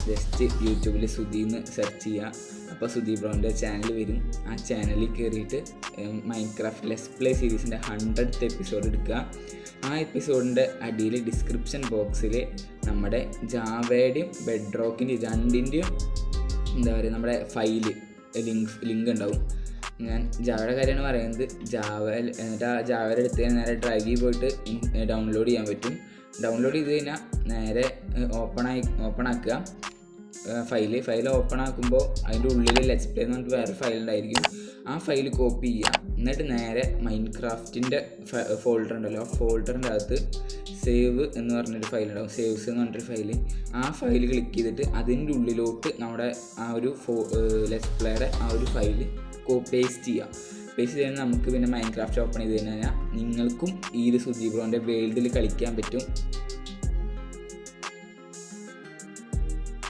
Just യൂട്യൂബിൽ സുധീന്ന് search ചെയ്യുക. അപ്പോൾ സുധീ ബ്രോൻ്റെ ചാനൽ വരും. ആ ചാനലിൽ കയറിയിട്ട് മൈൻക്രാഫ്റ്റ് ലെറ്റ്സ് പ്ലേ സീരീസിൻ്റെ 100th എപ്പിസോഡ് എടുക്കുക. ആ എപ്പിസോഡിൻ്റെ അടിയിൽ ഡിസ്ക്രിപ്ഷൻ ബോക്സിൽ നമ്മുടെ ജാവയുടെയും ബെഡ് റോക്കിൻ്റെയും രണ്ടിൻ്റെയും എന്താ പറയുക നമ്മുടെ ഫയല് ലിങ്ക് ഉണ്ടാവും. ഞാൻ ജാവയുടെ കാര്യമാണ് പറയുന്നത്. എന്നിട്ട് ആ ജാവയുടെ അടുത്ത് നേരെ ഡ്രൈവിൽ പോയിട്ട് ഡൗൺലോഡ് ചെയ്യാൻ പറ്റും. ഡൗൺലോഡ് ചെയ്ത് കഴിഞ്ഞാൽ നേരെ ഓപ്പൺ ആക്കുക ഫയൽ ഓപ്പൺ ആക്കുമ്പോൾ അതിൻ്റെ ഉള്ളിൽ ലെറ്റ്സ് പ്ലേ എന്ന് പറഞ്ഞിട്ട് വേറെ ഫയൽ ഉണ്ടായിരിക്കും. ആ ഫയൽ കോപ്പി ചെയ്യുക. എന്നിട്ട് നേരെ മൈൻക്രാഫ്റ്റിൻ്റെ ഫോൾഡർ ഉണ്ടല്ലോ, ആ ഫോൾഡറിൻ്റെ അകത്ത് സേവ് എന്ന് പറഞ്ഞൊരു ഫയൽ ഉണ്ടാവും, സേവ്സ് എന്ന് പറഞ്ഞൊരു ഫയൽ. ആ ഫയൽ ക്ലിക്ക് ചെയ്തിട്ട് അതിൻ്റെ ഉള്ളിലോട്ട് നമ്മുടെ ആ ഒരു ലെറ്റ്സ് പ്ലേയുടെ ആ ഒരു ഫയൽ പേസ്റ്റ് ചെയ്യുക. പേസ്റ്റ് ചെയ്യുന്നത് നമുക്ക് പിന്നെ മൈൻക്രാഫ്റ്റ് ഓപ്പൺ ചെയ്ത് കഴിഞ്ഞാൽ നിങ്ങൾക്കും ഈ ഒരു സുധീ ബ്രോൻ്റെ വേൾഡിൽ കളിക്കാൻ പറ്റും.